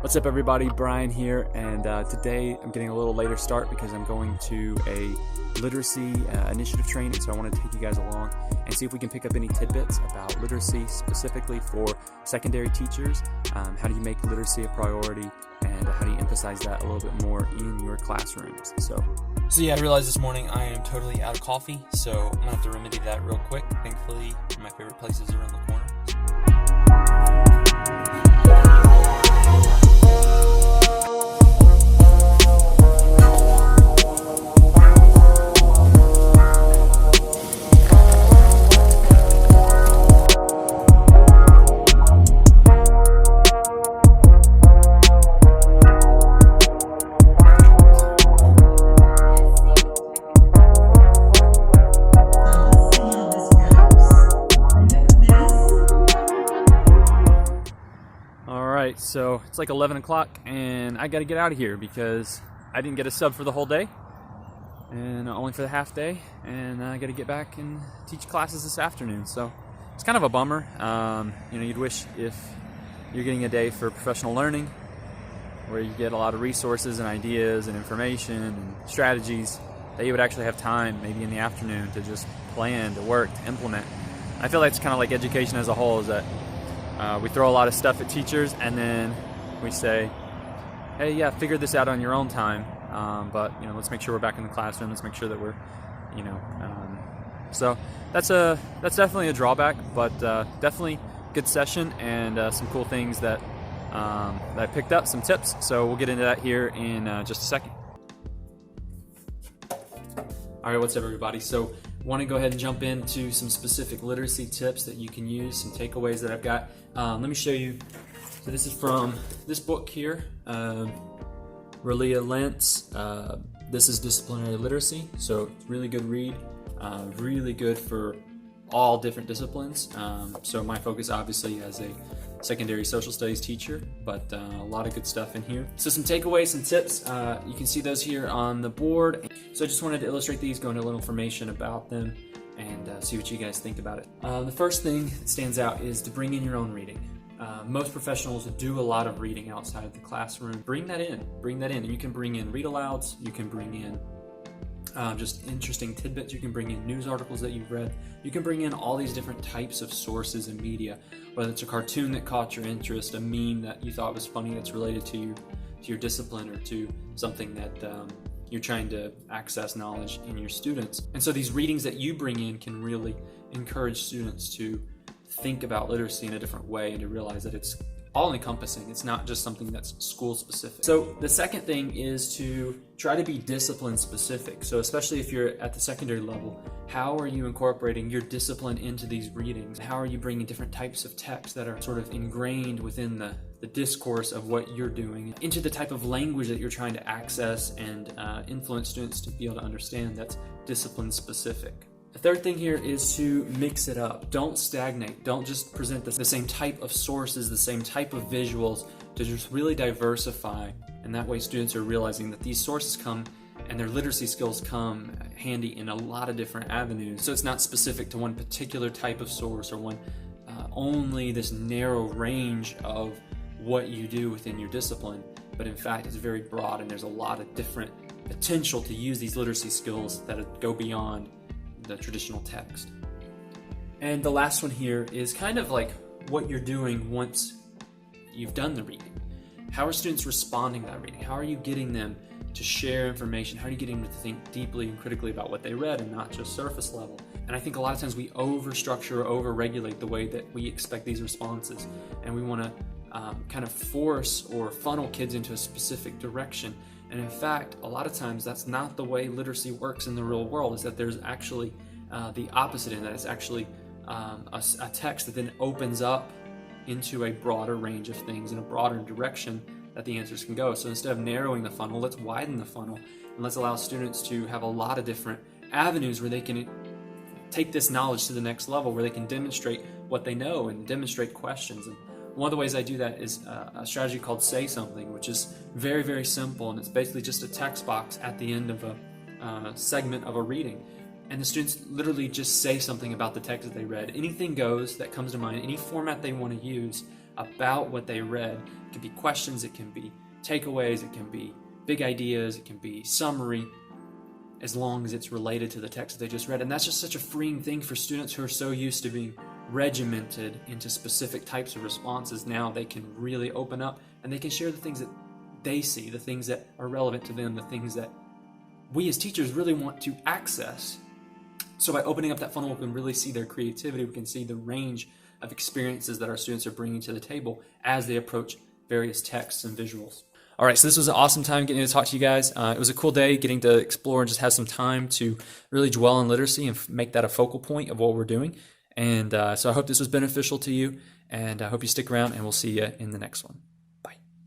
What's up, everybody? Brian here, and today I'm getting a little later start because I'm going to a literacy initiative training, so I want to take you guys along and see if we can pick up any tidbits about literacy specifically for secondary teachers. How do you make literacy a priority, and how do you emphasize that a little bit more in your classrooms? So yeah, I realized this morning I am totally out of coffee, so I'm going to have to remedy that real quick. Thankfully, my favorite place is around the corner. So it's like 11 o'clock and I got to get out of here because I didn't get a sub for the whole day and only for the half day, and I got to get back and teach classes this afternoon. So it's kind of a bummer. You'd wish if you're getting a day for professional learning where you get a lot of resources and ideas and information and strategies that you would actually have time maybe in the afternoon to just plan, to work, to implement. I feel like it's kind of like education as a whole, is that we throw a lot of stuff at teachers and then we say, hey, yeah, figure this out on your own time, but let's make sure we're back in the classroom. Let's make sure that we're, so that's definitely a drawback, but definitely good session and some cool things that I picked up, some tips. So we'll get into that here in just a second. All right, what's up, everybody? So want to go ahead and jump into some specific literacy tips that you can use, some takeaways that I've got. Let me show you. So this is from this book here, Relia Lentz. This is Disciplinary Literacy, so it's really good read, really good for all different disciplines. So my focus obviously as a secondary social studies teacher, but a lot of good stuff in here. So some takeaways, some tips, you can see those here on the board. So I just wanted to illustrate these, go into a little information about them, and see what you guys think about it. The first thing that stands out is to bring in your own reading. Most professionals do a lot of reading outside of the classroom. Bring that in, and you can bring in read-alouds, you can bring in just interesting tidbits, you can bring in news articles that you've read, you can bring in all these different types of sources and media, whether it's a cartoon that caught your interest, a meme that you thought was funny that's related to your discipline or to something that you're trying to access knowledge in your students. And so these readings that you bring in can really encourage students to think about literacy in a different way and to realize that it's all encompassing. It's not just something that's school specific. So the second thing is to try to be discipline specific. So especially if you're at the secondary level, how are you incorporating your discipline into these readings? How are you bringing different types of text that are sort of ingrained within the discourse of what you're doing into the type of language that you're trying to access and influence students to be able to understand that's discipline specific? The third thing here is to mix it up. Don't stagnate. Don't just present the same type of sources, the same type of visuals, to just really diversify. And that way students are realizing that these sources come and their literacy skills come handy in a lot of different avenues. So it's not specific to one particular type of source or one only this narrow range of what you do within your discipline, but in fact it's very broad and there's a lot of different potential to use these literacy skills that go beyond the traditional text. And the last one here is kind of like what you're doing once you've done the reading. How are students responding to that reading? How are you getting them to share information? How are you getting them to think deeply and critically about what they read and not just surface level? And I think a lot of times we over-structure or over-regulate the way that we expect these responses, and we want to kind of force or funnel kids into a specific direction. And in fact, a lot of times that's not the way literacy works in the real world, is that there's actually the opposite in that. It's actually a text that then opens up into a broader range of things in a broader direction that the answers can go. So instead of narrowing the funnel, let's widen the funnel and let's allow students to have a lot of different avenues where they can take this knowledge to the next level, where they can demonstrate what they know and demonstrate questions. And one of the ways I do that is a strategy called Say Something, which is very, very simple, and it's basically just a text box at the end of a segment of a reading. And the students literally just say something about the text that they read. Anything goes that comes to mind, any format they want to use, about what they read. It can be questions, it can be takeaways, it can be big ideas, it can be summary, as long as it's related to the text that they just read. And that's just such a freeing thing for students who are so used to being regimented into specific types of responses. Now they can really open up and they can share the things that they see, the things that are relevant to them, the things that we as teachers really want to access. So by opening up that funnel, we can really see their creativity. We can see the range of experiences that our students are bringing to the table as they approach various texts and visuals. All right, so this was an awesome time getting to talk to you guys. It was a cool day getting to explore and just have some time to really dwell on literacy and make that a focal point of what we're doing. And so I hope this was beneficial to you, and I hope you stick around, and we'll see you in the next one.